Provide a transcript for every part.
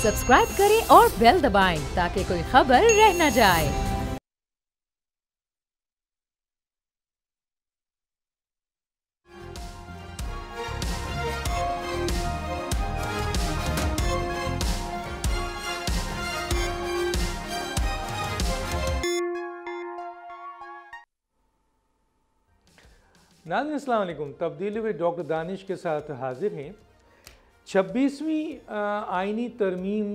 Subscribe करें और bell दबाएं ताकि कोई खबर रह न जाए। नाज़रीन अस्सलाम वालेकुम। तब्दीली विद डॉक्टर दानिश के साथ हाजिर हैं। 26वीं आइनी तरमीम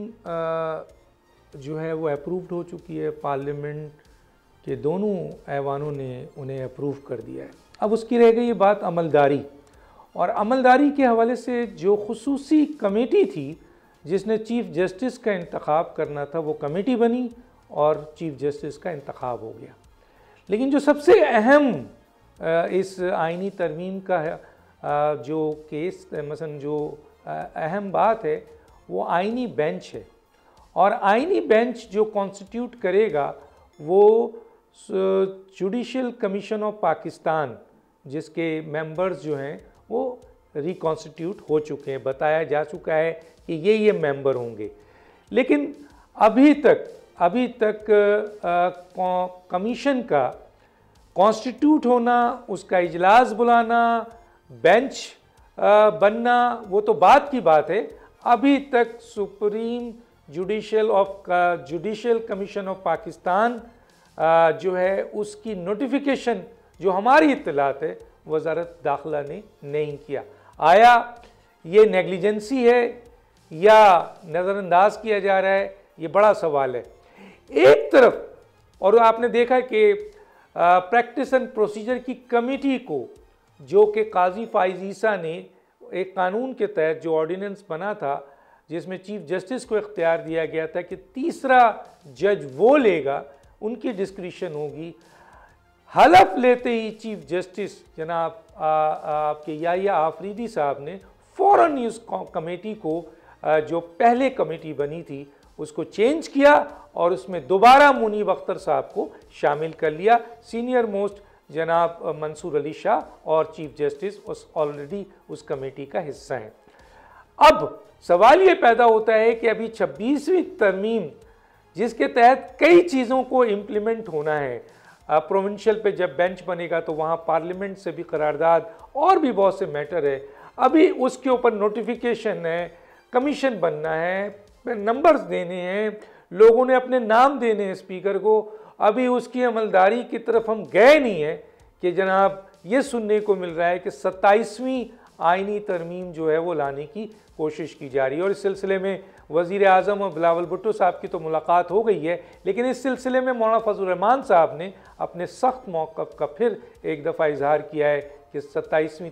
जो है वो अप्रूव्ड हो चुकी है। पार्लियामेंट के दोनों ऐवानों ने उन्हें अप्रूव कर दिया है। अब उसकी रह गई ये बात अमलदारी, और अमलदारी के हवाले से जो खुसूसी कमेटी थी जिसने चीफ़ जस्टिस का इंतखाब करना था वो कमेटी बनी और चीफ़ जस्टिस का इंतखाब हो गया। लेकिन जो सबसे अहम इस आइनी तरमीम का जो केस मसलन जो अहम बात है वो आइनी बेंच है, और आइनी बेंच जो कॉन्स्टिट्यूट करेगा वो जुडिशल कमीशन ऑफ पाकिस्तान जिसके मेंबर्स जो हैं वो रिकॉन्स्टिट्यूट हो चुके हैं। बताया जा चुका है कि ये मेंबर होंगे। लेकिन अभी तक कमीशन का कॉन्स्टिट्यूट होना, उसका इजलास बुलाना, बेंच बनना वो तो बात की बात है। अभी तक supreme judicial commission of Pakistan जो है उसकी नोटिफिकेशन जो हमारी इत्तलात है वज़ारत दाखिला ने नहीं किया। आया ये नेग्लिजेंसी है या नज़रअंदाज किया जा रहा है, ये बड़ा सवाल है। एक तरफ और आपने देखा कि प्रैक्टिस एंड प्रोसीजर की कमेटी को जो कि काजी फाइज ईसा ने एक कानून के तहत जो ऑर्डिनेंस बना था जिसमें चीफ जस्टिस को इख्तियार दिया गया था कि तीसरा जज वो लेगा, उनकी डिस्क्रिशन होगी। हलफ लेते ही चीफ जस्टिस जनाब आपके याहिया आफरीदी साहब ने फ़ौरन इस कमेटी को जो पहले कमेटी बनी थी उसको चेंज किया और उसमें दोबारा मुनीब अख्तर साहब को शामिल कर लिया। सीनियर मोस्ट जनाब मंसूर अली शाह और चीफ जस्टिस ऑलरेडी उस कमेटी का हिस्सा हैं। अब सवाल ये पैदा होता है कि अभी 26वीं तरमीम जिसके तहत कई चीज़ों को इम्प्लीमेंट होना है, प्रोविंशियल पे जब बेंच बनेगा तो वहाँ पार्लियामेंट से भी करारदाद और भी बहुत से मैटर है, अभी उसके ऊपर नोटिफिकेशन है, कमीशन बनना है, नंबर्स देने हैं, लोगों ने अपने नाम देने हैं स्पीकर को। अभी उसकी अमलदारी की तरफ हम गए नहीं हैं कि जनाब ये सुनने को मिल रहा है कि 27वीं आइनी तरमीम जो है वो लाने की कोशिश की जा रही है। और इस सिलसिले में वज़ीर आज़म और बिलावल भुट्टो साहब की तो मुलाकात हो गई है, लेकिन इस सिलसिले में मौलाना फजल रहमान साहब ने अपने सख्त मौक़िफ़ का फिर एक दफ़ा इजहार किया है कि 27वीं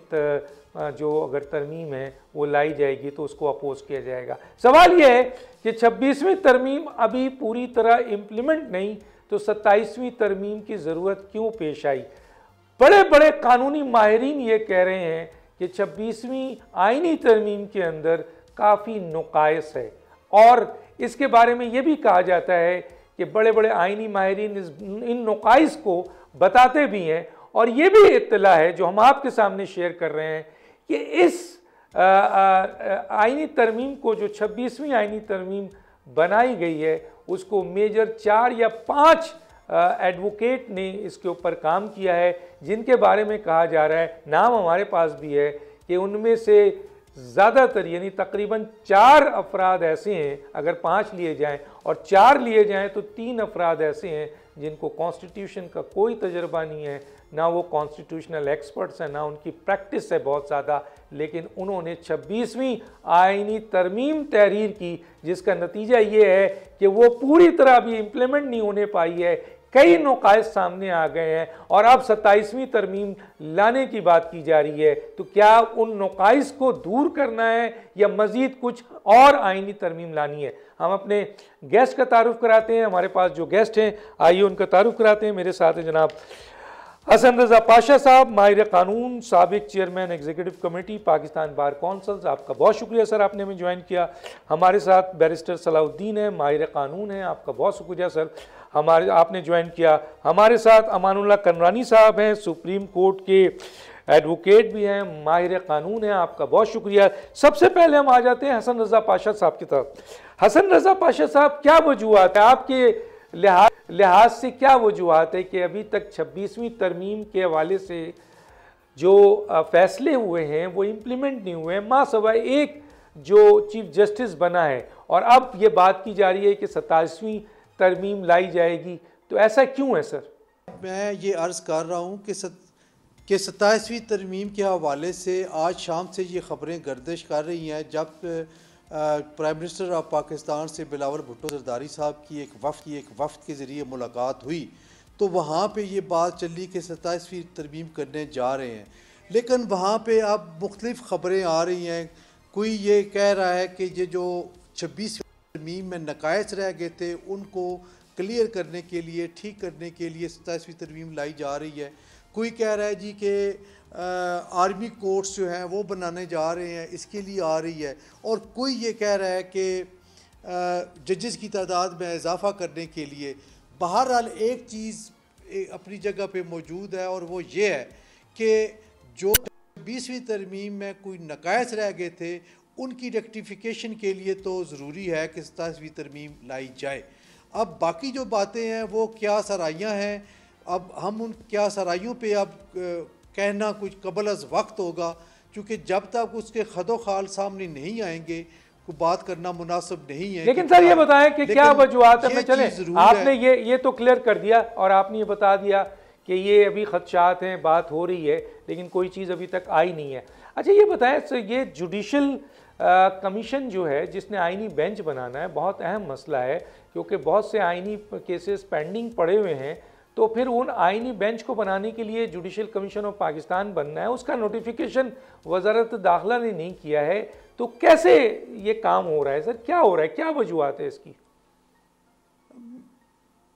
जो अगर तरमीम है वो लाई जाएगी तो उसको अपोज किया जाएगा। सवाल ये है कि 26वीं तरमीम अभी पूरी तरह इम्प्लीमेंट नहीं तो 27वीं तरमीम की ज़रूरत क्यों पेश आई? बड़े बड़े कानूनी माहिरीन ये कह रहे हैं कि 26वीं आइनी तरमीम के अंदर काफ़ी नुकाइस है, और इसके बारे में ये भी कहा जाता है कि बड़े बड़े आइनी माहिरीन इन नुकाइस को बताते भी हैं। और ये भी इत्तला है जो हम आपके सामने शेयर कर रहे हैं कि इस आइनी तरमीम को जो 26वीं आइनी तरमीम बनाई गई है उसको मेजर 4 या 5 एडवोकेट ने इसके ऊपर काम किया है, जिनके बारे में कहा जा रहा है, नाम हमारे पास भी है कि उनमें से ज़्यादातर यानी तकरीबन 4 अफराद ऐसे हैं, अगर 5 लिए जाएं और 4 लिए जाएं तो 3 अफराद ऐसे हैं जिनको कॉन्स्टिट्यूशन का कोई तजर्बा नहीं है, ना वो कॉन्स्टिट्यूशनल एक्सपर्ट्स हैं, ना उनकी प्रैक्टिस है बहुत ज़्यादा, लेकिन उन्होंने 26वीं आइनी तरमीम तहरीर की जिसका नतीजा ये है कि वो पूरी तरह अभी इम्प्लीमेंट नहीं होने पाई है। कई नुकाइस सामने आ गए हैं और अब 27वीं तरमीम लाने की बात की जा रही है। तो क्या उन नुकाइस को दूर करना है या मज़ीद कुछ और आइनी तरमीम लानी है? हम अपने गेस्ट का तारुफ कराते हैं। हमारे पास जो गेस्ट हैं आइए उनका तारुफ कराते हैं। मेरे साथ हैं जनाब हसन रज़ा पाशा साहब, माहिर कानून, साबिक chairman executive committee Pakistan bar council. आपका बहुत शुक्रिया सर, आपने हमें ज्वाइन किया। हमारे साथ बैरिस्टर सलाउद्दीन है, माहिर कानून है, आपका बहुत शुक्रिया सर, आपने ज्वाइन किया। हमारे साथ अमानुल्लाह कनरानी साहब हैं, सुप्रीम कोर्ट के एडवोकेट भी हैं, माहिर कानून हैं, आपका बहुत शुक्रिया। सबसे पहले हम आ जाते हैं हसन रज़ा पाशा साहब की तरफ। हसन रज़ा पाशा साहब, क्या वजूहत है आपके लिहाज से, क्या वजूहत है कि अभी तक 26वीं तरमीम के हवाले से जो फैसले हुए हैं वो इम्प्लीमेंट नहीं हुए हैं, माँ सवाए एक जो चीफ जस्टिस बना है, और अब ये बात की जा रही है कि 27वीं तरमीम लाई जाएगी, तो ऐसा क्यों है सर? मैं ये अर्ज़ कर रहा हूँ कि 27वीं तरमीम के हवाले से आज शाम से ये ख़बरें गर्दिश कर रही हैं। जब प्राइम मिनिस्टर ऑफ पाकिस्तान से बिलावल भुट्टो ज़रदारी साहब की एक वफ़द के ज़रिए मुलाकात हुई तो वहाँ पे ये बात चली कि 27वीं तरमीम करने जा रहे हैं, लेकिन वहाँ पे अब मुख्तलिफ़ ख़बरें आ रही हैं। कोई ये कह रहा है कि ये जो 26वीं तरमीम में नकायस रह गए थे उनको क्लियर करने के लिए, ठीक करने के लिए 27वीं तरमीम लाई जा रही है। कोई कह रहा है जी कि आर्मी कोर्ट्स जो हैं वो बनाने जा रहे हैं, इसके लिए आ रही है। और कोई ये कह रहा है कि जजेस की तादाद में इजाफ़ा करने के लिए। बहरहाल एक चीज़ अपनी जगह पे मौजूद है और वो ये है कि जो 20वीं तरमीम में कोई नकायस रह गए थे उनकी रेक्टिफिकेशन के लिए तो ज़रूरी है कि 27वीं तरमीम लाई जाए। अब बाकी जो बातें हैं वो क्या सराइयाँ हैं, अब हम उन क्या सराइयों पे अब कहना कुछ कबल अज़ वक्त होगा, क्योंकि जब तक उसके खदो खाल सामने नहीं आएंगे को बात करना मुनासिब नहीं है। लेकिन सर ये बताएं कि क्या वजूहत है? चले, आपने ये तो क्लियर कर दिया और आपने ये बता दिया कि ये अभी खदशात हैं, बात हो रही है, लेकिन कोई चीज़ अभी तक आई नहीं है। अच्छा ये बताएं सर, ये जुडिशल कमीशन जो है जिसने आइनी बेंच बनाना है, बहुत अहम मसला है, क्योंकि बहुत से आइनी केसेस पेंडिंग पड़े हुए हैं, तो फिर उन आइनी बेंच को बनाने के लिए जुडिशल कमीशन ऑफ पाकिस्तान बनना है, उसका नोटिफिकेशन वजारत दाखिला ने नहीं किया है, तो कैसे ये काम हो रहा है सर? क्या हो रहा है, क्या वजूहत है इसकी?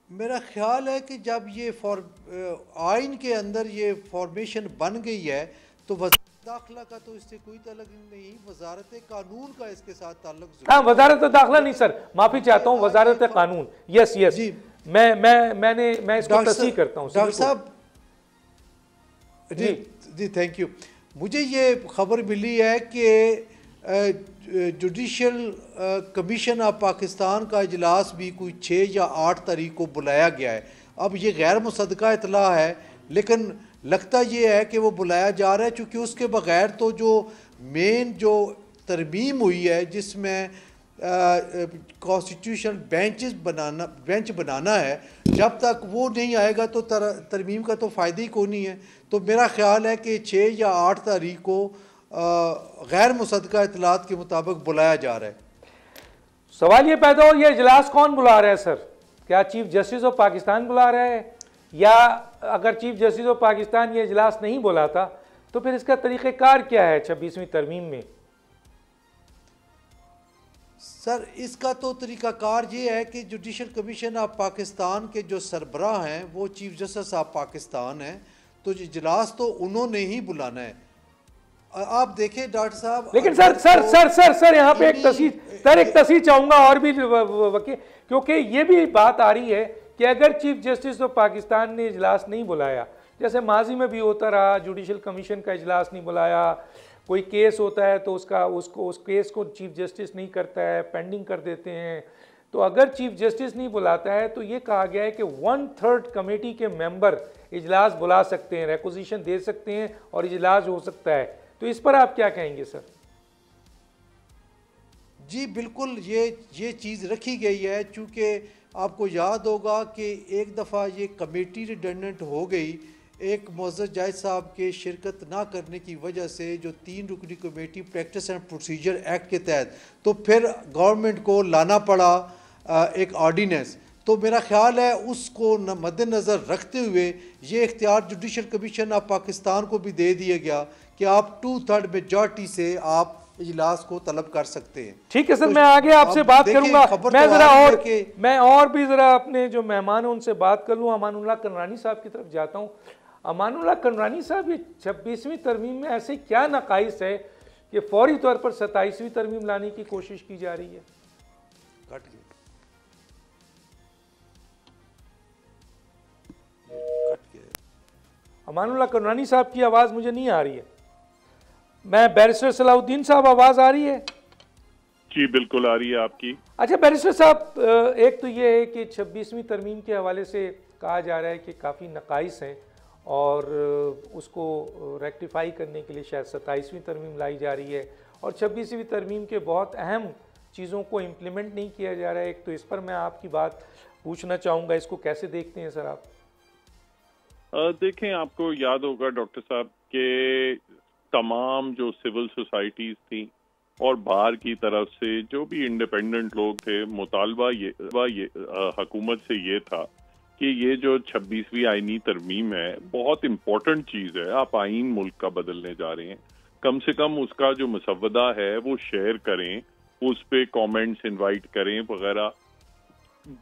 मेरा ख्याल है कि जब ये आइन के अंदर ये फॉर्मेशन बन गई है तो दाखिला का तो इससे कोई ताल्लुक नहीं, वजारत कानून का इसके साथ ताल्लुक। हाँ, वजारत दाखिला नहीं सर, माफी चाहता हूँ, वजारत कानून। यस यस जी, मैं इसको तस्दीक करता हूँ डॉक्टर साहब। जी थैंक यू। मुझे ये खबर मिली है कि जुडिशल कमीशन ऑफ पाकिस्तान का इजलास भी कोई 6 या 8 तारीख को बुलाया गया है। अब ये गैर मुसद्दका इतला है, लेकिन लगता ये है कि वो बुलाया जा रहा है, क्योंकि उसके बगैर तो जो मेन जो तरमीम हुई है जिसमें कॉन्स्टिट्यूशन बेंच बनाना है, जब तक वो नहीं आएगा तो तरमीम का तो फ़ायदा ही कोई नहीं है। तो मेरा ख्याल है कि 6 या 8 तारीख को गैर मुसद्दका इतलात के मुताबिक बुलाया जा रहा है। सवाल ये पैदा हो, ये इजलास कौन बुला रहा है सर? क्या चीफ जस्टिस ऑफ पाकिस्तान बुला रहा है, या अगर चीफ जस्टिस ऑफ पाकिस्तान ये इजलास नहीं बुलाता तो फिर इसका तरीक़ेकार क्या है 26वीं तरमीम में? सर इसका तो तरीक़ाकार ये है कि जुडिशल कमीशन ऑफ पाकिस्तान के जो सरबराह हैं वो चीफ जस्टिस ऑफ पाकिस्तान हैं, तो इजलास तो उन्होंने ही बुलाना है। आप देखें डॉक्टर साहब। लेकिन सर यहाँ पे एक तस्वीर चाहूंगा और भी वकील, क्योंकि ये भी बात आ रही है कि अगर चीफ जस्टिस ऑफ पाकिस्तान ने इजलास नहीं बुलाया, जैसे माजी में भी होता रहा, जुडिशल कमीशन का इजलास नहीं बुलाया, कोई केस होता है तो उस केस को चीफ जस्टिस नहीं करता है, पेंडिंग कर देते हैं, तो अगर चीफ जस्टिस नहीं बुलाता है तो ये कहा गया है कि 1/3 कमेटी के मेंबर इजलास बुला सकते हैं, रेक्विजिशन दे सकते हैं और इजलास हो सकता है। तो इस पर आप क्या कहेंगे सर? जी बिल्कुल, ये चीज़ रखी गई है, चूँकि आपको याद होगा कि एक दफ़ा ये कमेटी रिडंडेंट हो गई एक मुअज़्ज़ज़ जज साहब के शिरकत ना करने की वजह से, जो 3 रुकनी committee practice and procedure act के तहत, तो फिर गवर्नमेंट को लाना पड़ा एक ऑर्डीनेंस। तो मेरा ख्याल है उसको मद्देनज़र रखते हुए ये इख्तियार जुडिशल कमीशन ऑफ पाकिस्तान को भी दे दिया गया कि आप 2/3 मेजॉरिटी से आप इजलास को तलब कर सकते हैं। ठीक है सर, मैं आगे आपसे बात करूंगा। मैं और भी ज़रा अपने जो मेहमान हैं उनसे बात कर लूँ। अमानुल्लाह कररानी साहब की तरफ जाता हूँ। अमानुल्लाह कररानी साहब, ये 26वीं तरमीम में ऐसे क्या नकाइस है कि फौरी तौर पर 27वीं तरमीम लाने की कोशिश की जा रही है? अमानुल्लाह करनानी साहब की आवाज़ मुझे नहीं आ रही है। मैं बैरिस्टर सलाहुद्दीन साहब, आवाज़ आ रही है? जी बिल्कुल आ रही है आपकी। अच्छा बैरिस्टर साहब, एक तो ये है कि 26वीं तरमीम के हवाले से कहा जा रहा है कि काफ़ी नकाइस हैं और उसको रेक्टिफाई करने के लिए शायद 27वीं तरमीम लाई जा रही है और 26वीं तरमीम के बहुत अहम चीज़ों को इम्प्लीमेंट नहीं किया जा रहा है। एक तो इस पर मैं आपकी बात पूछना चाहूँगा, इसको कैसे देखते हैं सर आप? देखें, आपको याद होगा डॉक्टर साहब के तमाम जो सिविल सोसाइटीज़ थी और बाहर की तरफ से जो भी इंडिपेंडेंट लोग थे, मुतालबा ये हुकूमत से ये था कि ये जो 26वीं आईनी तरमीम है बहुत इम्पोर्टेंट चीज़ है। आप आइन मुल्क का बदलने जा रहे हैं, कम से कम उसका जो मसवदा है वो शेयर करें, उस पे कमेंट्स इनवाइट करें वगैरह।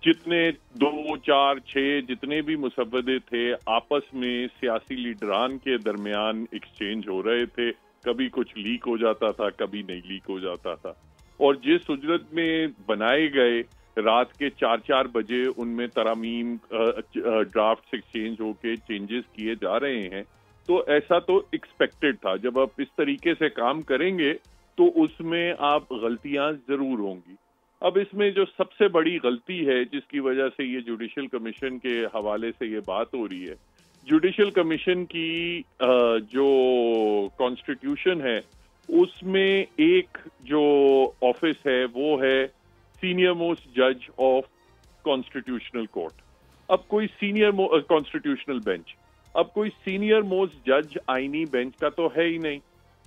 जितने 2, 4, 6 जितने भी मुसवदे थे आपस में सियासी लीडरान के दरमियान एक्सचेंज हो रहे थे। कभी कुछ लीक हो जाता था, कभी नहीं लीक हो जाता था। और जिस उजरत में बनाए गए रात के 4-4 बजे उनमें तरामीम ड्राफ्ट एक्सचेंज होके चेंजेस किए जा रहे हैं, तो ऐसा तो एक्सपेक्टेड था। जब आप इस तरीके से काम करेंगे तो उसमें आप गलतियां जरूर होंगी। अब इसमें जो सबसे बड़ी गलती है जिसकी वजह से ये जुडिशल कमीशन के हवाले से ये बात हो रही है, जुडिशल कमीशन की जो कॉन्स्टिट्यूशन है उसमें एक जो ऑफिस है वो है सीनियर मोस्ट जज ऑफ कॉन्स्टिट्यूशनल कोर्ट। अब कोई सीनियर कॉन्स्टिट्यूशनल बेंच, अब कोई सीनियर मोस्ट जज आईनी बेंच का तो है ही नहीं,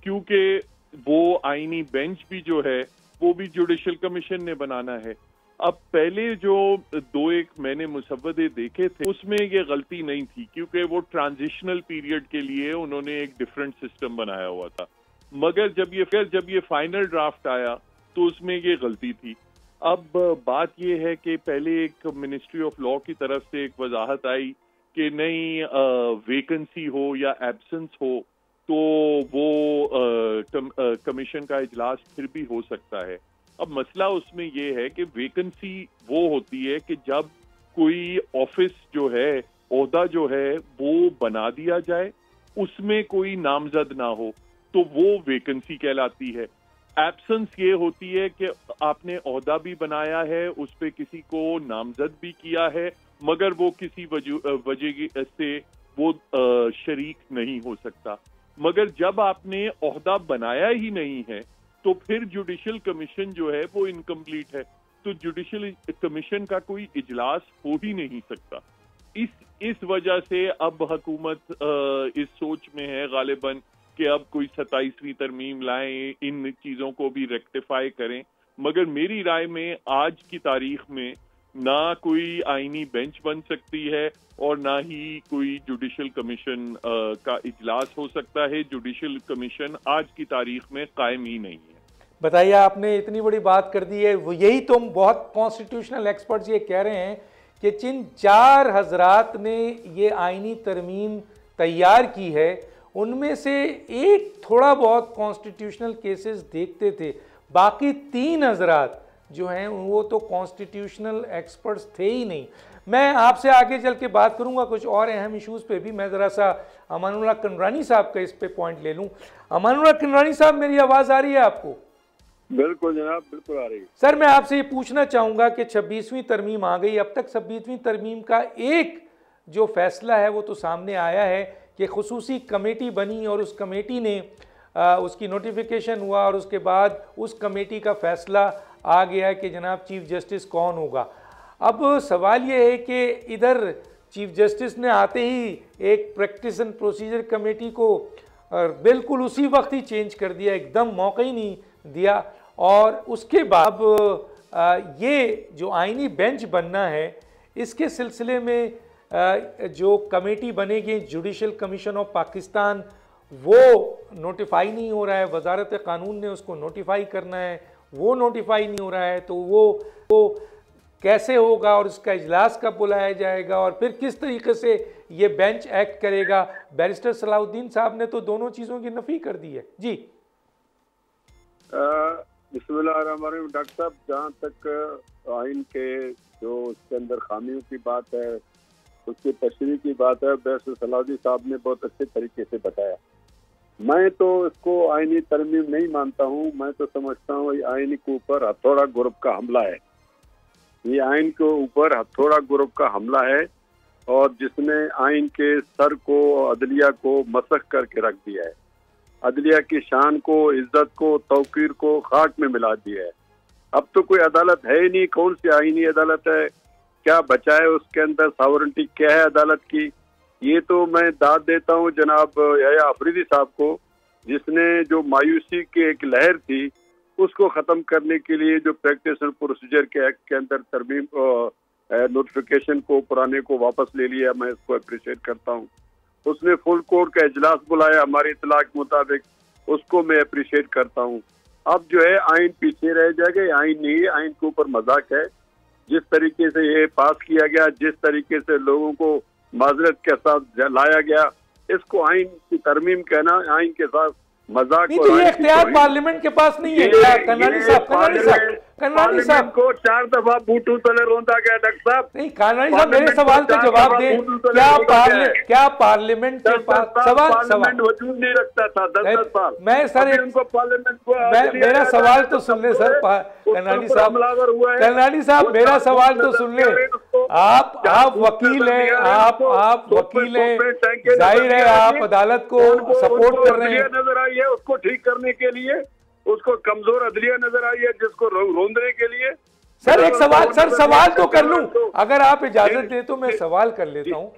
क्योंकि वो आईनी बेंच भी जो है वो भी जुडिशल कमीशन ने बनाना है। अब पहले जो 2-1 मैंने मुसव्वदे देखे थे उसमें ये गलती नहीं थी, क्योंकि वो ट्रांजिशनल पीरियड के लिए उन्होंने एक डिफरेंट सिस्टम बनाया हुआ था। मगर जब ये फाइनल ड्राफ्ट आया तो उसमें ये गलती थी। अब बात ये है कि पहले एक मिनिस्ट्री ऑफ लॉ की तरफ से एक वजाहत आई कि नहीं, वेकेंसी हो या एब्सेंस हो तो वो कमीशन का इजलास फिर भी हो सकता है। अब मसला उसमें ये है कि वेकेंसी वो होती है कि जब कोई ऑफिस जो है, ओहदा जो है वो बना दिया जाए, उसमें कोई नामजद ना हो, तो वो वेकेंसी कहलाती है। एब्सेंस ये होती है कि आपने ओहदा भी बनाया है, उस पे किसी को नामजद भी किया है, मगर वो किसी वजह से वो शरीक नहीं हो सकता। मगर जब आपने ओहदा बनाया ही नहीं है तो फिर जुडिशल कमीशन जो है वो इनकम्प्लीट है, तो जुडिशल कमीशन का कोई इजलास हो ही नहीं सकता। इस वजह से अब हुकूमत इस सोच में है गालिबन कि अब कोई 27वीं तरमीम लाएं, इन चीजों को भी रेक्टिफाई करें। मगर मेरी राय में आज की तारीख में ना कोई आईनी बेंच बन सकती है और ना ही कोई जुडिशल कमीशन का इजलास हो सकता है। जुडिशल कमीशन आज की तारीख में कायम ही नहीं है। बताइए, आपने इतनी बड़ी बात कर दी है, वो यही तो बहुत कॉन्स्टिट्यूशनल एक्सपर्ट्स ये कह रहे हैं कि जिन 4 हजरात ने ये आईनी तरमीम तैयार की है उनमें से एक थोड़ा बहुत कॉन्स्टिट्यूशनल केसेस देखते थे, बाकी 3 हजरात जो हैं वो तो कॉन्स्टिट्यूशनल एक्सपर्ट्स थे ही नहीं। मैं आपसे आगे चल के बात करूंगा कुछ और अहम इश्यूज़ पे भी। मैं ज़रा सा अमानुल्लाह करनानी साहब का इस पे पॉइंट ले लूं। अमानुल्लाह करनानी साहब, मेरी आवाज़ आ रही है आपको? बिल्कुल जनाब, बिल्कुल आ रही है। सर, मैं आपसे ये पूछना चाहूँगा कि 26वीं तरमीम आ गई, अब तक 26वीं तरमीम का एक जो फैसला है वो तो सामने आया है कि खुसूसी कमेटी बनी और उस कमेटी ने उसकी नोटिफिकेशन हुआ और उसके बाद उस कमेटी का फैसला आ गया कि जनाब चीफ जस्टिस कौन होगा। अब सवाल ये है कि इधर चीफ जस्टिस ने आते ही एक प्रैक्टिस एंड प्रोसीजर कमेटी को बिल्कुल उसी वक्त ही चेंज कर दिया, एकदम मौका ही नहीं दिया। और उसके बाद ये जो आईनी बेंच बनना है इसके सिलसिले में जो कमेटी बनेगी जुडिशल कमीशन ऑफ पाकिस्तान, वो नोटिफाई नहीं हो रहा है। वजारत कानून ने उसको नोटिफाई करना है, वो नोटिफाई नहीं हो रहा है। तो वो कैसे होगा और उसका इजलास कब बुलाया जाएगा और फिर किस तरीके से ये बेंच एक्ट करेगा? बैरिस्टर सलाहुद्दीन साहब ने तो दोनों चीज़ों की नफ़ी कर दी है। जी बिस्मिल्लाहिर्रहमानिर्रहीम। डॉक्टर साहब, जहाँ तक आइन के जो उसके अंदर खामियों की बात है उसकी तशरीह की बात है। बैरिस्टर सलाउद्दीन साहब ने बहुत अच्छे तरीके से बताया। मैं तो इसको आईनी तरमीम नहीं मानता हूँ। मैं तो समझता हूँ ये आईन के ऊपर हथौड़ा ग्रुप का हमला है। ये आईन के ऊपर हथौड़ा ग्रुप का हमला है और जिसने आईन के सर को, अदलिया को मसख करके रख दिया है। अदलिया की शान को, इज्जत को, तौकीर को खाक में मिला दिया है। अब तो कोई अदालत है ही नहीं। कौन सी आईनी अदालत है? क्या बचा है उसके अंदर? सॉवरेंटी क्या है अदालत की? ये तो मैं दाद देता हूँ जनाब याया अफरीदी साहब को, जिसने जो मायूसी की एक लहर थी उसको खत्म करने के लिए जो प्रैक्टिस एंड प्रोसीजर के एक्ट के अंदर तरमीम नोटिफिकेशन को पुराने को वापस ले लिया। मैं इसको अप्रिशिएट करता हूँ। उसने फुल कोर्ट का इजलास बुलाया हमारी इतला के मुताबिक, उसको मैं अप्रिशिएट करता हूँ। अब जो है आईन पीछे रह जाएगा। ये आईन नहीं है, आईन के ऊपर मजाक है। जिस तरीके से ये पास किया गया, जिस तरीके से लोगों को माजरत के साथ लाया गया, इसको आईन की तरमीम कहना, आईन के साथ मजाक। नहीं तो ये इख्तियार पार्लियामेंट के पास नहीं है। करनानी साहब को 4 दफा बूटू तले रोंदा गया डॉक्टर साहब। नहीं, करनानी साहब मेरे सवाल का जवाब दें। क्या पार्लियामेंट के पास सवाल वजूद नहीं रखता था 10 साल? मैं सर उनको पार्लियामेंट को मेरा सवाल तो सुन ले सर। करनानी साहब मेरा सवाल तो सुन ले। आप वकील हैं, आप वकील हैं, जाहिर है आप अदालत को सपोर्ट कर रहे हैं। नजर आई है उसको ठीक करने के लिए, उसको कमजोर अदलिया नजर आई है जिसको रोंदने के लिए। सर एक सवाल तो कर लूं, अगर आप इजाजत दें तो मैं सवाल कर लेता हूं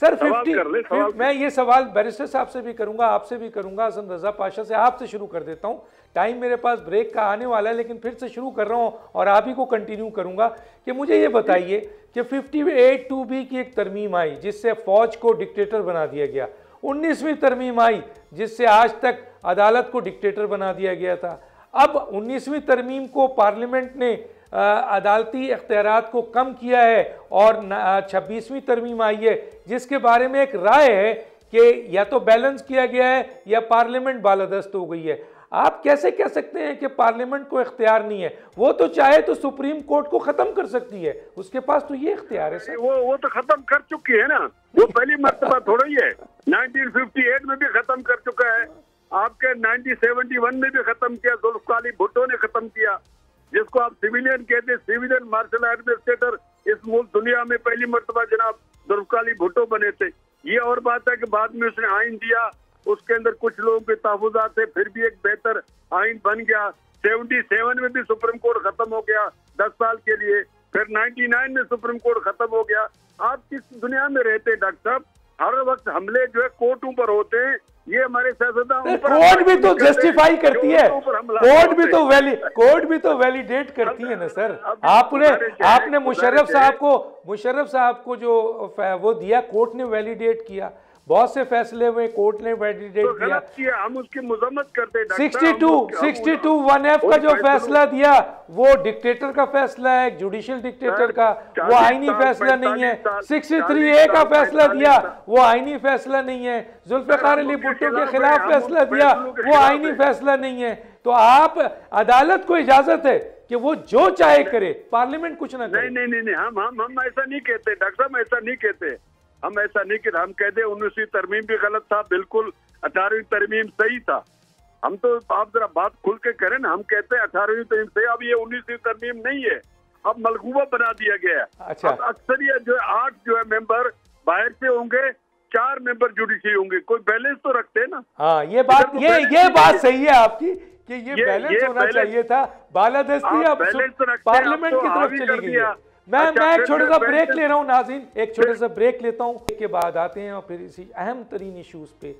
सर। 50 मैं ये सवाल बैरिस्टर साहब से भी करूंगा, आपसे भी करूंगा, हसन रजा पाशा से। आपसे शुरू कर देता हूं। टाइम मेरे पास ब्रेक का आने वाला है, लेकिन फिर से शुरू कर रहा हूं और आप ही को कंटिन्यू करूंगा कि मुझे ये बताइए कि 58(2)B की एक तरमीम आई जिससे फौज को डिक्टेटर बना दिया गया। 19वीं तरमीम आई जिससे आज तक अदालत को डिक्टेटर बना दिया गया था। अब 19वीं तरमीम को पार्लियामेंट ने अदालती इख्तियारात को कम किया है और 26वीं तरमीम आई है जिसके बारे में एक राय है कि या तो बैलेंस किया गया है या पार्लियामेंट बालादस्त हो गई है। आप कैसे कह सकते हैं कि पार्लियामेंट को इख्तियार नहीं है? वो तो चाहे तो सुप्रीम कोर्ट को खत्म कर सकती है, उसके पास तो ये इख्तियार है सर। वो तो खत्म कर चुकी है ना, वो पहली मर्तबा थोड़ा ही है। 1958 में भी खत्म कर चुका है, आपके 1971 में भी खत्म किया, जुल्फ़िकार भुट्टो ने खत्म किया, जिसको आप सिविलियन कहते हैं, सिविलियन मार्शल एडमिनिस्ट्रेटर इस मुल्क दुनिया में पहली मर्तबा जनाब जुल्फ़िकार भुट्टो बने थे। ये और बात है कि बाद में उसने आइन दिया, उसके अंदर कुछ लोगों के तहफ़्फ़ुज़ात थे, फिर भी एक बेहतर आइन बन गया। 77 में भी सुप्रीम कोर्ट खत्म हो गया 10 साल के लिए, फिर 99 में सुप्रीम कोर्ट खत्म हो गया। आप किस दुनिया में रहते हैं डॉक्टर साहब? हर वक्त हमले जो है कोर्टों पर होते हैं, ये हमारे सियासतदान कोर्ट भी तो जस्टिफाई करती है, कोर्ट भी तो वैलिडेट करती है ना सर। आपने मुशर्रफ साहब को जो वो दिया, कोर्ट ने वैलिडेट किया। बहुत से फैसले हुए, कोर्ट ने वैलिडेट किया, हम उसकी मजम्मत करते हैं। 62(1)(f) का जो फैसला दिया वो डिक्टेटर का फैसला है, जुडिशियल डिक्टेटर का, वो आईनी फैसला नहीं है। 63(a) का फैसला दिया, वो आईनी फैसला नहीं है। जुल्फ़िकार अली भुट्टो के खिलाफ फैसला दिया, वो आईनी फैसला नहीं है। तो आप अदालत को इजाजत है कि वो जो चाहे करे, पार्लियामेंट कुछ ना करे। नहीं, हम ऐसा नहीं कहते डॉक्टर साहब, ऐसा नहीं कहते हम, ऐसा नहीं कहते। हम कहते 19वीं तरमीम भी गलत था, बिल्कुल 18वीं तरमीम सही था। हम तो आप जरा बात खुल के करें ना, हम कहते हैं 18वीं तरमीम सही, अब ये 19वीं तरमीम नहीं है, अब मलगूबा बना दिया गया है। अच्छा। अब अक्सरियत जो है 8 जो है मेंबर बाहर से होंगे, 4 मेंबर जुडिशरी होंगे, कोई बैलेंस तो रखते हैं ना। हाँ, ये बात सही है आपकी कि ये बैलेंस होना चाहिए था। बालादस्ती अब पार्लियामेंट की तरफ चली गई है। मैं एक छोटा सा ब्रेक ले रहा हूँ नाज़रीन, एक छोटा सा ब्रेक लेता हूँ, के बाद आते हैं और फिर इसी अहम तरीन इशूज़ पे।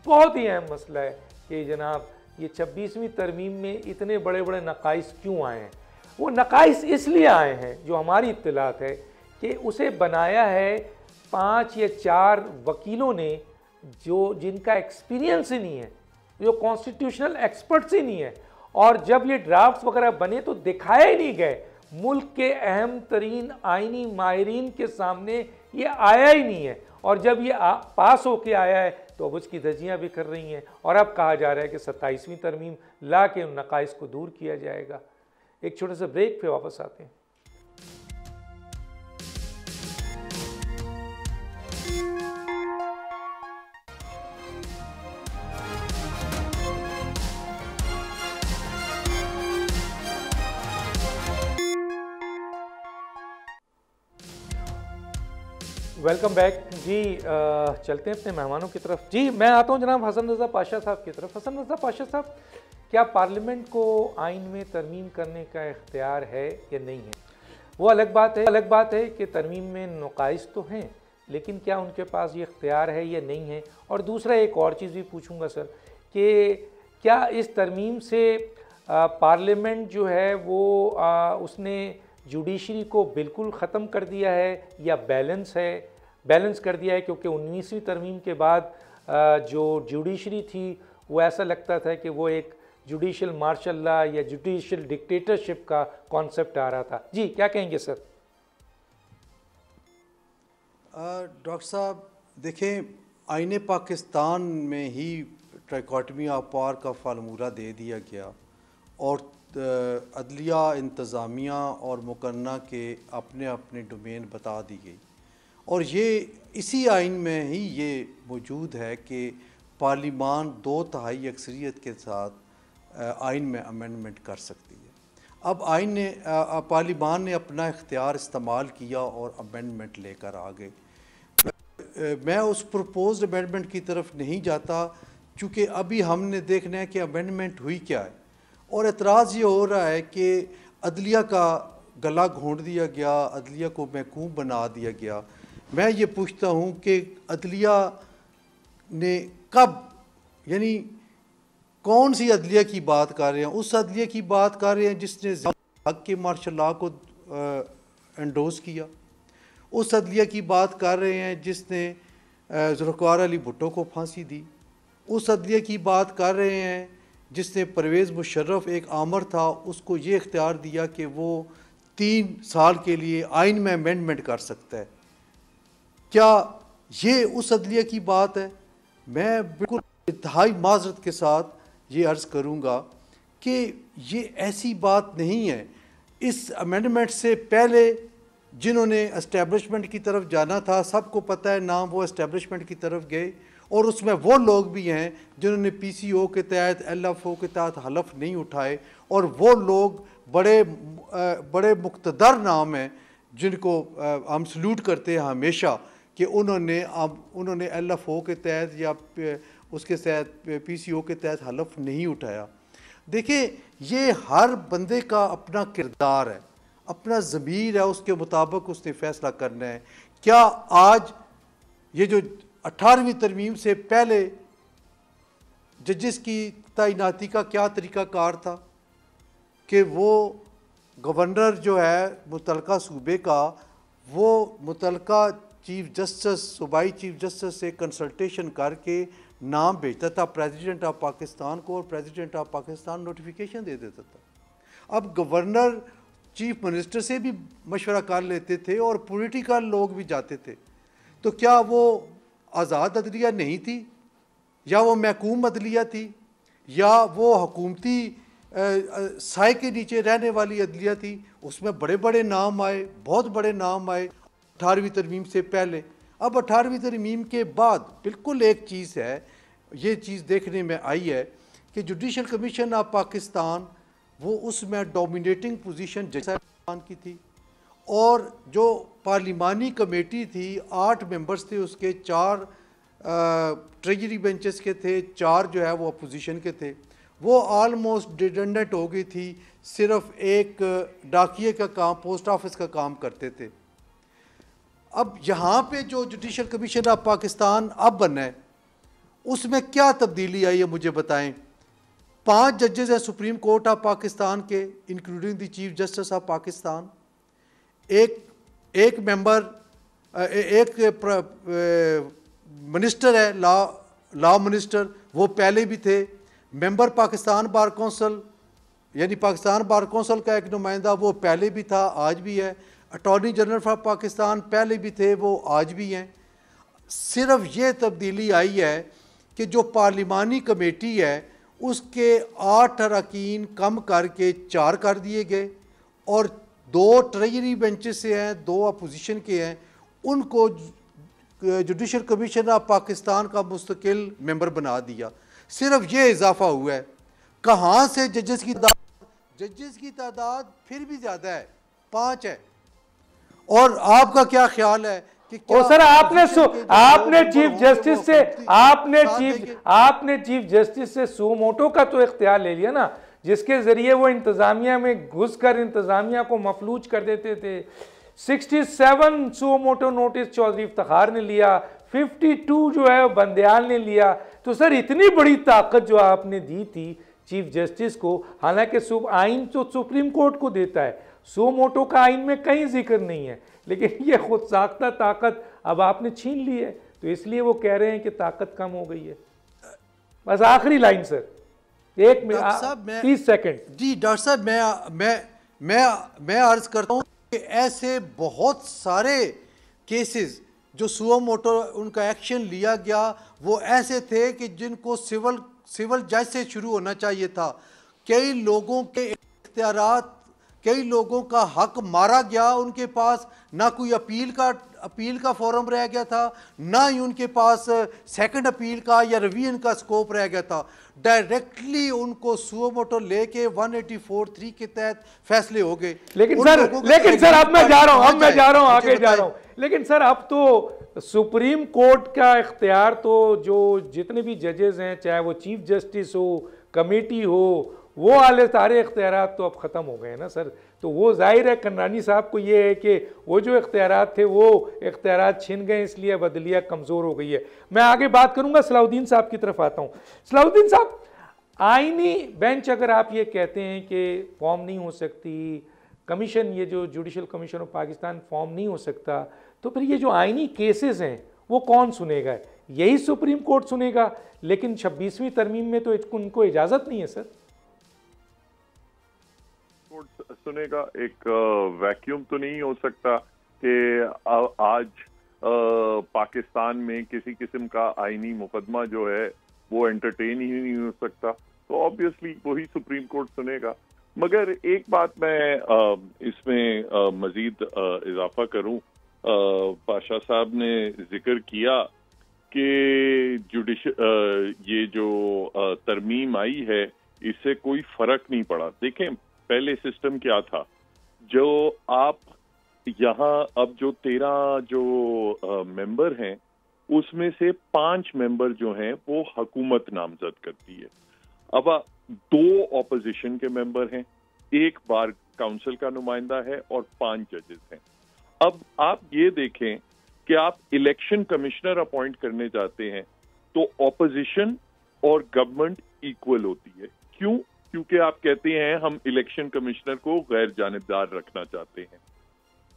बहुत ही अहम मसला है कि जनाब ये 26वीं तरमीम में इतने बड़े बड़े नकाइस क्यों आए हैं। वो नकाइस इसलिए आए हैं, जो हमारी इत्तलात है कि उसे बनाया है 5 या 4 वकीलों ने जिनका एक्सपीरियंस ही नहीं है, जो कॉन्स्टिट्यूशनल एक्सपर्ट्स ही नहीं है। और जब ये ड्राफ्ट वगैरह बने तो दिखाए ही नहीं गए, मुल्क के अहम तरीन आइनी माहिरीन के सामने ये आया ही नहीं है। और जब ये पास होके आया है तो अब उसकी धज्जियाँ भी कर रही हैं और अब कहा जा रहा है कि 27वीं तरमीम ला के उन नकाइस को दूर किया जाएगा। एक छोटे से ब्रेक पे वापस आते हैं। वेलकम बैक जी। चलते हैं अपने मेहमानों की तरफ। जी मैं आता हूं जनाब हसन रज़ा पाशा साहब की तरफ। हसन रज़ा पाशा साहब, क्या पार्लियामेंट को आइन में तरमीम करने का इख्तियार है या नहीं है? वो अलग बात है कि तरमीम में नुकाइस तो हैं, लेकिन क्या उनके पास ये इख्तियार है या नहीं है? और दूसरा एक और चीज़ भी पूछूंगा सर कि क्या इस तरमीम से पार्लियामेंट जो है वो उसने जुडिशरी को बिल्कुल ख़त्म कर दिया है या बैलेंस कर दिया है? क्योंकि 19वीं तरमीम के बाद जो जुडिशरी थी वो ऐसा लगता था कि वो एक जुडिशल मार्शल लॉ या जुडिशल डिक्टेटरशिप का कॉन्सेप्ट आ रहा था। जी क्या कहेंगे सर? डॉक्टर साहब देखें, आईने पाकिस्तान में ही ट्राइकॉटमी ऑफ पावर का फार्मूला दे दिया गया और अदलिया, इंतज़ामिया और मुकन्ना के अपने अपने डोमेन बता दी गई। और ये इसी आइन में ही ये मौजूद है कि पार्लिमान 2/3 अक्सरियत के साथ आइन में अमेंडमेंट कर सकती है। अब पार्लिमान ने अपना इख्तियार इस्तेमाल किया और अमेंडमेंट लेकर आ गए। मैं उस प्रपोज्ड अमेंडमेंट की तरफ नहीं जाता, चूँकि अभी हमने देखना है कि अमेंडमेंट हुई क्या है। और एतराज़ ये हो रहा है कि अदलिया का गला घोंट दिया गया, अदलिया को महकूम बना दिया गया। मैं ये पूछता हूँ कि अदलिया ने कब, यानी कौन सी अदलिया की बात कर रहे हैं? उस अदलिया की बात कर रहे हैं जिसने हक के मार्शल लॉ को एंडोस किया। उस अदलिया की बात कर रहे हैं जिसने ज़ुल्फ़िकार अली भुट्टो को फांसी दी। उस अदलिया की बात कर रहे हैं जिसने परवेज़ मुशर्रफ, एक आमर था, उसको ये इख्तियार दिया कि वो 3 साल के लिए आइन में अमेंडमेंट कर सकता है। क्या ये उस अदलिया की बात है? मैं बिल्कुल इंतहाई माज़रत के साथ ये अर्ज़ करूँगा कि ये ऐसी बात नहीं है। इस अमेंडमेंट से पहले जिन्होंने एस्टेब्लिशमेंट की तरफ जाना था, सबको पता है नाम, वो एस्टेब्लिशमेंट की तरफ गए। और उसमें वो लोग भी हैं जिन्होंने PCO के तहत, LFO के तहत हलफ नहीं उठाए। और वो लोग बड़े मुक़्तदर नाम हैं जिनको हम सल्यूट करते हैं हमेशा कि उन्होंने LFO के तहत या उसके तहत PCO के तहत हलफ नहीं उठाया। देखिए, ये हर बंदे का अपना किरदार है, अपना ज़मीर है, उसके मुताबिक उसने फ़ैसला करना है। क्या आज ये जो 18वीं तरमीम से पहले जजेस की तैनाती का क्या तरीक़ाकार था कि वो गवर्नर जो है मुतलका सूबे का, वो मुतलका चीफ जस्टिस, सूबाई चीफ जस्टिस से कंसल्टेशन करके नाम भेजता था प्रेसिडेंट ऑफ पाकिस्तान को, और प्रेसिडेंट ऑफ पाकिस्तान नोटिफिकेशन दे देता था। अब गवर्नर चीफ मिनिस्टर से भी मशवरा कर लेते थे और पॉलिटिकल लोग भी जाते थे। तो क्या वो आज़ाद अदलिया नहीं थी, या वो महकूम अदलिया थी, या वो हुकूमती साए के नीचे रहने वाली अदलिया थी? उसमें बड़े बड़े नाम आए, बहुत बड़े नाम आए 18वीं तरमीम से पहले। अब 18वीं तरमीम के बाद बिल्कुल एक चीज़ है, ये चीज़ देखने में आई है कि जुडिशल कमीशन ऑफ पाकिस्तान वो उसमें डोमिनेटिंग पोजीशन जज साहब की थी। और जो पार्लिमानी कमेटी थी, 8 मेंबर्स थे उसके, 4 ट्रेजरी बेंचेस के थे, 4 जो है वो अपोजिशन के थे। वो आलमोस्ट डिडेंडेंट हो गई थी, सिर्फ एक डाकिए का काम, पोस्ट ऑफिस का काम करते थे। अब यहाँ पे जो जुडिशल कमीशन ऑफ पाकिस्तान अब बना है, उसमें क्या तब्दीली आई है मुझे बताएं। 5 जजेस हैं सुप्रीम कोर्ट ऑफ पाकिस्तान के, including the chief justice of Pakistan. एक मेंबर, एक मिनिस्टर है, लॉ मिनिस्टर, वो पहले भी थे। मेंबर पाकिस्तान बार कौंसल, यानी पाकिस्तान बार कौंसल का एक नुमाइंदा, वो पहले भी था, आज भी है। अटॉर्नी जनरल ऑफ पाकिस्तान पहले भी थे, वो आज भी हैं। सिर्फ ये तब्दीली आई है कि जो पार्लिमानी कमेटी है उसके 8 अरकान कम करके 4 कर दिए गए, और 2 ट्रेजरी बेंचेस से हैं, 2 अपोजिशन के हैं, उनको जुडिशल कमीशन ऑफ पाकिस्तान का मुस्तकिल मेंबर बना दिया। सिर्फ ये इजाफा हुआ है। कहाँ से जजेस की तादाद फिर भी ज़्यादा है, 5 है। और आपका क्या ख्याल है कि क्या ओ सर आपने आपने लोग चीफ होंगे जस्टिस वो से हुकूमती आपने चीफ जस्टिस से सो मोटो का तो इख्तियार ले लिया ना, जिसके जरिए वो इंतजामिया में घुसकर इंतजामिया को मफलूज कर देते थे। 67 सो मोटो नोटिस चौधरी इफ्तिखार ने लिया, 52 जो है वो बंदयाल ने लिया। तो सर इतनी बड़ी ताकत जो आपने दी थी चीफ जस्टिस को, हालांकि आइन तो सुप्रीम कोर्ट को देता है, सो मोटो का आइन में कहीं जिक्र नहीं है, लेकिन ये खुद साख्ता ताकत अब आपने छीन ली है, तो इसलिए वो कह रहे हैं कि ताकत कम हो गई है। बस आखिरी लाइन सर, 1 मिनट 30 सेकंड। जी डॉक्टर साहब, मैं अर्ज करता हूँ कि ऐसे बहुत सारे केसेस जो सुओ मोटो उनका एक्शन लिया गया वो ऐसे थे कि जिनको सिविल जज से शुरू होना चाहिए था। कई लोगों के इख्तियारात, कई लोगों का हक मारा गया, उनके पास ना कोई अपील का फोरम रह गया था, ना ही उनके पास सेकंड अपील का या रिवीजन का स्कोप रह गया था। डायरेक्टली उनको सुओ मोटो लेके 184(3) के तहत फैसले हो गए। लेकिन सर अब मैं जा रहा हूं, आगे जा रहा हूं। लेकिन सर अब तो सुप्रीम कोर्ट का इख्तियार तो जो जितने भी जजेस हैं, चाहे वो चीफ जस्टिस हो, कमेटी हो, वो वाले सारे इख्तियारात तो अब ख़त्म हो गए ना सर। तो वो जाहिर है करनानी साहब को ये है कि वो जो इख्तियारात थे वो इख्तियारात छिन गए, इसलिए बदलिया कमज़ोर हो गई है। मैं आगे बात करूंगा, सलाउद्दीन साहब की तरफ आता हूँ। सलाउद्दीन साहब, आईनी बेंच अगर आप ये कहते हैं कि फॉर्म नहीं हो सकती, कमीशन ये जो judicial commission of Pakistan form नहीं हो सकता, तो फिर ये जो आईनी केसेस हैं वो कौन सुनेगा? यही सुप्रीम कोर्ट सुनेगा, लेकिन 26वीं तरमीम में तो उनको इजाज़त नहीं है सर। सुनेगा, एक वैक्यूम तो नहीं हो सकता कि आज पाकिस्तान में किसी किस्म का आईनी मुकदमा जो है वो एंटरटेन ही नहीं हो सकता, तो ऑब्वियसली वही सुप्रीम कोर्ट सुनेगा। मगर एक बात मैं इसमें मजीद इजाफा करूं, पाशा साहब ने जिक्र किया कि ये जो तरमीम आई है इससे कोई फर्क नहीं पड़ा। देखें, पहले सिस्टम क्या था, जो आप यहाँ अब जो 13 जो मेंबर हैं उसमें से 5 मेंबर जो हैं वो हुकूमत नामजद करती है। अब 2 ऑपोजिशन के मेंबर हैं, 1 बार काउंसिल का नुमाइंदा है और 5 जजेस हैं। अब आप ये देखें कि आप इलेक्शन कमिश्नर अपॉइंट करने जाते हैं तो ऑपोजिशन और गवर्नमेंट इक्वल होती है। क्यों? क्योंकि आप कहते हैं हम इलेक्शन कमिश्नर को गैर जानिबदार रखना चाहते हैं।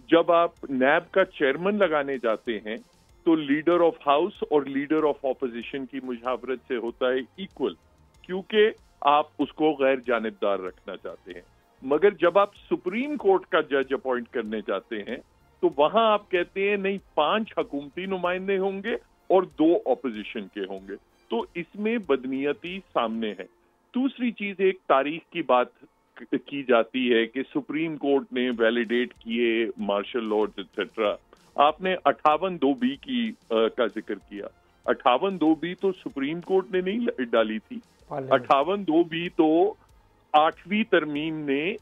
जब आप नैब का चेयरमैन लगाने जाते हैं तो लीडर ऑफ हाउस और लीडर ऑफ ऑपोजिशन की मुशावरत से होता है इक्वल, क्योंकि आप उसको गैर जानिबदार रखना चाहते हैं। मगर जब आप सुप्रीम कोर्ट का जज अपॉइंट करने जाते हैं तो वहां आप कहते हैं नहीं, 5 हुकूमती नुमाइंदे होंगे और 2 ऑपोजिशन के होंगे। तो इसमें बदनीयती सामने है। दूसरी चीज, एक तारीख की बात की जाती है कि सुप्रीम कोर्ट ने वैलिडेट किए मार्शल लॉज एक्सेट्रा। आपने 58(2)B का जिक्र किया। 58(2)B तो सुप्रीम कोर्ट ने नहीं डाली थी। 58(2)B तो 8वीं तरमीम ने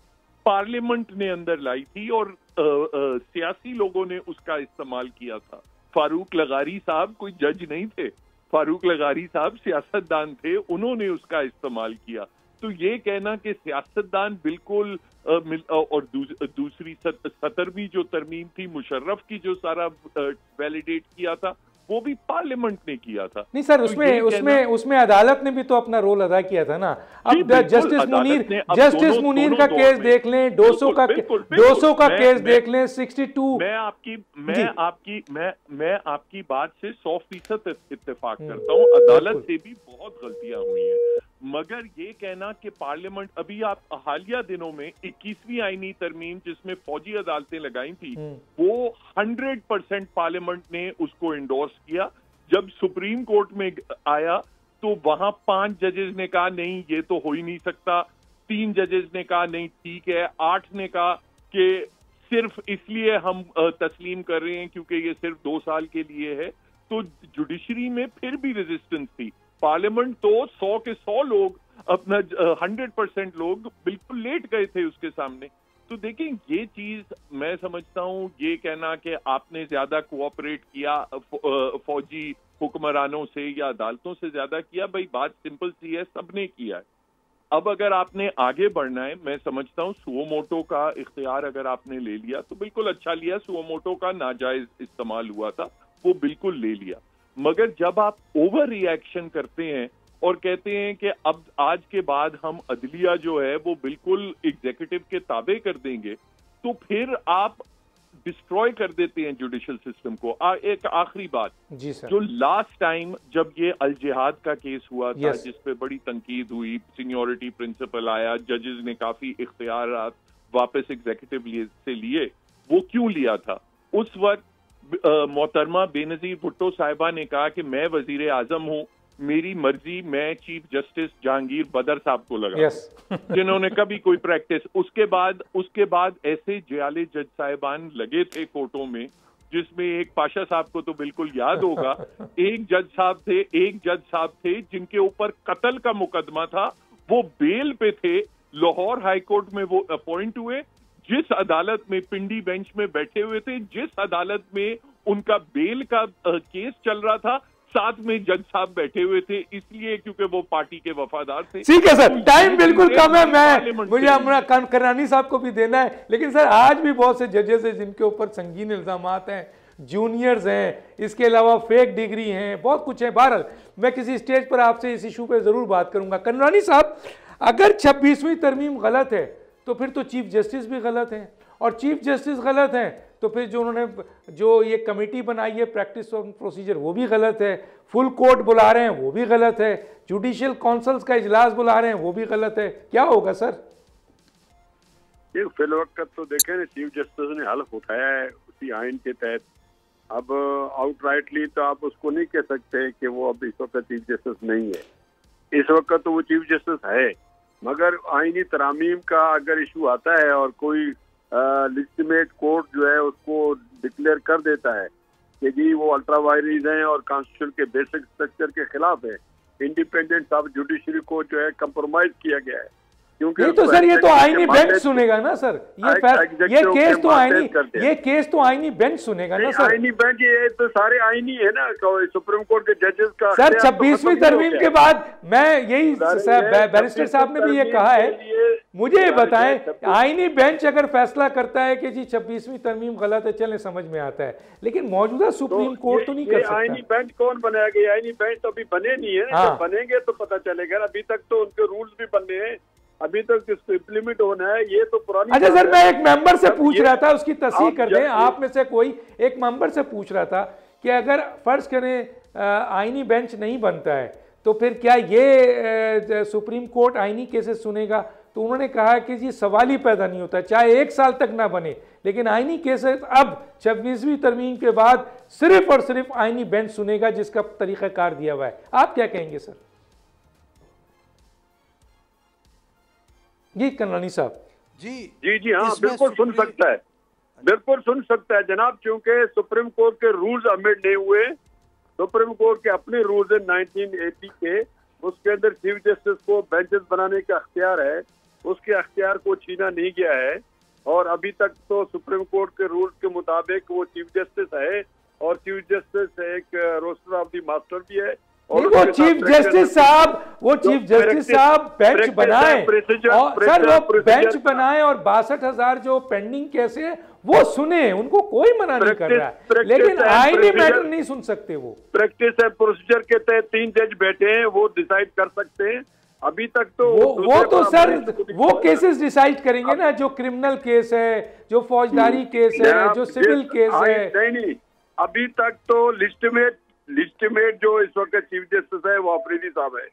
पार्लियामेंट ने अंदर लाई थी और सियासी लोगों ने उसका इस्तेमाल किया था। फारूक लगारी साहब कोई जज नहीं थे, फारूक लगारी साहब सियासतदान थे, उन्होंने उसका इस्तेमाल किया। तो ये कहना कि सियासतदान बिल्कुल और दूसरी 17वीं जो तरमीम थी मुशर्रफ की, जो सारा वैलिडेट किया था, वो भी पार्लियामेंट ने किया था। नहीं सर, उसमें अदालत ने भी तो अपना रोल अदा किया था ना। अब जस्टिस मुनीर का केस देख लें, 200 का केस देख लें, 62। मैं आपकी बात से 100% इत्तेफाक करता हूँ। अदालत से भी बहुत गलतियां हुई हैं, मगर ये कहना कि पार्लियामेंट, अभी आप हालिया दिनों में 21वीं आईनी तरमीम जिसमें फौजी अदालतें लगाई थी, वो 100% पार्लियामेंट ने उसको इंडोर्स किया। जब सुप्रीम कोर्ट में आया तो वहां 5 जजेस ने कहा नहीं, ये तो हो ही नहीं सकता। 3 जजेस ने कहा नहीं ठीक है। 8 ने कहा कि सिर्फ इसलिए हम तस्लीम कर रहे हैं क्योंकि ये सिर्फ 2 साल के लिए है। तो जुडिशरी में फिर भी रेजिस्टेंस थी। पार्लियामेंट तो 100 के 100 लोग, अपना 100% लोग बिल्कुल लेट गए थे उसके सामने। तो देखें ये चीज मैं समझता हूँ, ये कहना कि आपने ज्यादा कोऑपरेट किया फौजी हुक्मरानों से या अदालतों से ज्यादा किया, भाई बात सिंपल सी है, सबने किया है। अब अगर आपने आगे बढ़ना है, मैं समझता हूँ सुओमोटो का इख्तियार अगर आपने ले लिया तो बिल्कुल अच्छा लिया। सुओमोटो का नाजायज इस्तेमाल हुआ था, वो बिल्कुल ले लिया। मगर जब आप ओवर रिएक्शन करते हैं और कहते हैं कि अब आज के बाद हम अदलिया जो है वो बिल्कुल एग्जीक्यूटिव के ताबे कर देंगे, तो फिर आप डिस्ट्रॉय कर देते हैं जुडिशल सिस्टम को। एक आखिरी बात, जी सर, जो लास्ट टाइम जब ये अल जिहाद का केस हुआ था, Yes. जिस पे बड़ी तनकीद हुई, सीनियोरिटी प्रिंसिपल आया, जजेस ने काफी इख्तियार वापस एग्जीक्यूटिव से लिए, वो क्यों लिया था? उस वक्त मोहतरमा बेनजीर भुट्टो साहिबा ने कहा कि मैं वजीर आजम हूँ, मेरी मर्जी, मैं चीफ जस्टिस जहांगीर बदर साहब को लगा, जिन्होंने कभी कोई प्रैक्टिस। उसके बाद ऐसे जयाले जज साहिबान लगे थे कोर्टों में, जिसमें एक पाशा साहब को तो बिल्कुल याद होगा, एक जज साहब थे जिनके ऊपर कत्ल का मुकदमा था, वो बेल पे थे, लाहौर हाई कोर्ट में वो अपॉइंट हुए, जिस अदालत में पिंडी बेंच में बैठे हुए थे, जिस अदालत में उनका बेल का केस चल रहा था, साथ में जज साहब बैठे हुए थे, इसलिए क्योंकि वो पार्टी के वफादार थे। ठीक है सर, टाइम बिल्कुल कम है, मुझे हमारा करनानी साहब को भी देना है, लेकिन सर आज भी बहुत से जजेस हैं जिनके ऊपर संगीन इल्जामात हैं, जूनियर्स हैं, इसके अलावा फेक डिग्री हैं, बहुत कुछ है। बहरहाल मैं किसी स्टेज पर आपसे इस इशू पे जरूर बात करूंगा। करनानी साहब, अगर 26वीं तरमीम गलत है तो फिर तो चीफ जस्टिस भी गलत हैं, और चीफ जस्टिस गलत हैं तो फिर जो उन्होंने जो ये कमेटी बनाई है प्रैक्टिस ऑफ प्रोसीजर वो भी गलत है, फुल कोर्ट बुला रहे हैं वो भी गलत है, जुडिशियल काउंसिल्स का इजलास बुला रहे हैं वो भी गलत है। क्या होगा सर? ये फिल वक्त तो देखें ना, चीफ जस्टिस ने हल्फ उठाया है उसी आइन के तहत। अब आउटराइटली तो आप उसको नहीं कह सकते कि वो अब इस वक्त चीफ जस्टिस नहीं है, इस वक्त तो वो चीफ जस्टिस है। मगर आइनी तरामीम का अगर इशू आता है और कोई लिजिटिमेट कोर्ट जो है उसको डिक्लेयर कर देता है कि जी वो अल्ट्रा वायरीज हैं और कॉन्स्टिट्यूशन के बेसिक स्ट्रक्चर के खिलाफ है, इंडिपेंडेंस ऑफ जुडिशरी को जो है कंप्रोमाइज किया गया है, क्योंकि नहीं तो सर ये तो आईनी बेंच सुनेगा ना सर, ये केस तो आईनी बेंच सुनेगा ना सर। आईनी बेंच ये तो सारे आईनी है ना, सुप्रीम कोर्ट के जजेस का। सर 26वीं तरमीम के बाद मैं यही बैरिस्टर साहब ने भी ये कहा है, मुझे बताएं आईनी बेंच अगर फैसला करता है कि जी 26वीं तरमीम गलत है, चलने समझ में आता है, लेकिन मौजूदा सुप्रीम कोर्ट तो नहीं कर सकता। आईनी बेंच कौन बनाएगा? आईनी बेंच तो अभी बने नहीं है, जब बनेंगे तो पता चलेगा। अभी तक तो उनके रूल्स भी बनने हैं, अभी तक जिसको इम्प्लीमेंट होना है ये तो पुरानी। अच्छा सर, मैं एक मेंबर से पूछ रहा था, उसकी तस्दीक कर दें, आप में से कोई एक मेंबर से पूछ रहा था कि अगर फर्ज करें आईनी बेंच नहीं बनता है तो फिर क्या ये सुप्रीम कोर्ट आईनी केसेस सुनेगा? तो उन्होंने कहा कि जी सवाल ही पैदा नहीं होता, चाहे 1 साल तक ना बने, लेकिन आईनी केसेस अब 26वीं तरमीम के बाद सिर्फ और सिर्फ आईनी बेंच सुनेगा, जिसका तरीकाकार दिया हुआ है। आप क्या कहेंगे सर? जी करनानी साहब। जी हाँ, बिल्कुल सुन सकता है, बिल्कुल सुन सकता है जनाब, क्योंकि सुप्रीम कोर्ट के रूल्स अमेंड नहीं हुए। सुप्रीम कोर्ट के अपने रूल्स है 1980 के, उसके अंदर चीफ जस्टिस को बेंचेस बनाने का अख्तियार है, उसके अख्तियार को छीना नहीं गया है, और अभी तक तो सुप्रीम कोर्ट के रूल्स के मुताबिक वो चीफ जस्टिस है, और चीफ जस्टिस एक रोस्टर ऑफ द मास्टर भी है। और वो चीफ जस्टिस साहब बेंच बनाए, और सर वो बेंच बनाए और 62,000 जो पेंडिंग केस है वो सुने, उनको कोई मना नहीं कर रहा है, लेकिन आईनी मैटर नहीं सुन सकते। वो प्रैक्टिस है, प्रोसीजर के तहत 3 जज बैठे हैं, वो डिसाइड कर सकते हैं। अभी तक तो वो तो सर वो केसेस डिसाइड करेंगे ना, जो क्रिमिनल केस है, जो फौजदारी केस है, जो सिविल केस है। नहीं, अभी तक तो लिस्टिमेट जो इस वक्त चीफ जस्टिस है वो अफरीदी साहब है,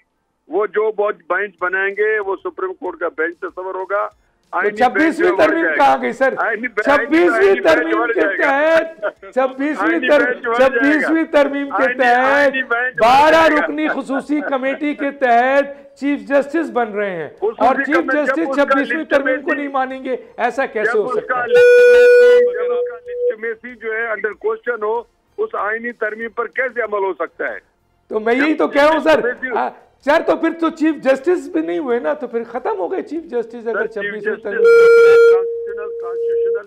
वो जो बहुत बेंच बनाएंगे वो सुप्रीम कोर्ट का बेंच तस्वर होगा। 26वीं तरमीम कहाँ गई सर? 26वीं तरमीम के तहत 26वीं तरमीम के तहत 12 रुकनी खुसूसी कमेटी के तहत चीफ जस्टिस बन रहे हैं, और चीफ जस्टिस 26वीं तरमीम को नहीं मानेंगे, ऐसा कैसे हो सकता है? जो है अंडर क्वेश्चन हो, उस आईनी तरमीम पर कैसे अमल हो सकता है? तो मैं यही तो कह रहा हूं सर, सर तो फिर तो चीफ जस्टिस भी नहीं हुए ना, तो फिर खत्म हो गए चीफ जस्टिस अगर 26वीं कॉन्स्टिट्यूशनल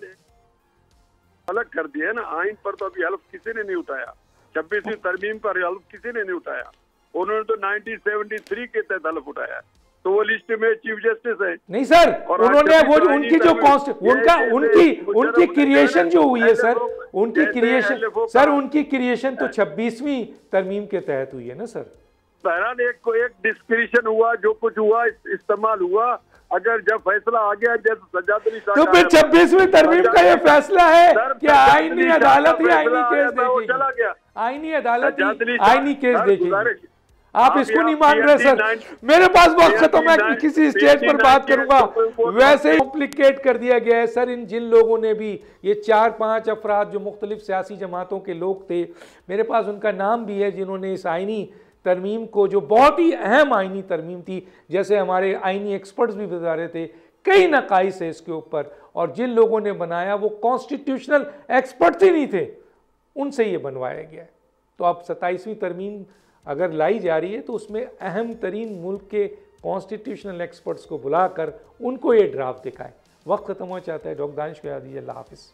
अलग कर दिया ना। आइन पर तो अभी हल्फ किसी ने नहीं उठाया, 26वीं तरमीम पर हल्फ किसी ने नहीं उठाया। उन्होंने तो 1973 के तहत हल्फ उठाया, तो वो लिस्ट में चीफ जस्टिस है। नहीं सर, उन्होंने वो उनकी जो उनकी क्रिएशन जो हुई है सर, उनकी क्रिएशन सर, उनकी क्रिएशन तो 26वीं तरमीम के तहत हुई है ना सर। बहरहाल एक डिस्क्रिशन हुआ, जो कुछ हुआ इस्तेमाल हुआ। अगर जब फैसला आ गया जैसे सज्जाद अली तो फिर 26वीं तरमीम का ये फैसला है कि आईनी अदालत ही आईनी केस देखेगी, चला गया आईनी अदालत ही आईनी केस देखेगी। आप इसको नहीं मान रहे सर। मेरे पास बहुत खत्म है, मैं किसी स्टेज पर बात करूंगा। वैसे ही कॉम्प्लिकेट कर दिया गया है सर। इन जिन लोगों ने भी, ये 4-5 अफराद जो मुख्तलिफ सियासी जमातों के लोग थे, मेरे पास उनका नाम भी है, जिन्होंने इस आईनी तरमीम को, जो बहुत ही अहम आईनी तरमीम थी, जैसे हमारे आईनी एक्सपर्ट्स भी बता रहे थे, कई नकाइस है इसके ऊपर, और जिन लोगों ने बनाया वो कॉन्स्टिट्यूशनल एक्सपर्ट्स ही नहीं थे, उनसे ये बनवाया गया है। तो अब 27वीं तरमीम अगर लाई जा रही है तो उसमें अहम तरीन मुल्क के कॉन्स्टिट्यूशनल एक्सपर्ट्स को बुलाकर उनको ये ड्राफ्ट दिखाएं। वक्त खत्म हो चाहता है। डॉक्टर दानिश को याद दीजिए। अल्लाह हाफिज़।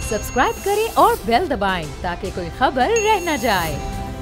सब्सक्राइब करें और बेल दबाएं ताकि कोई खबर रह न जाए।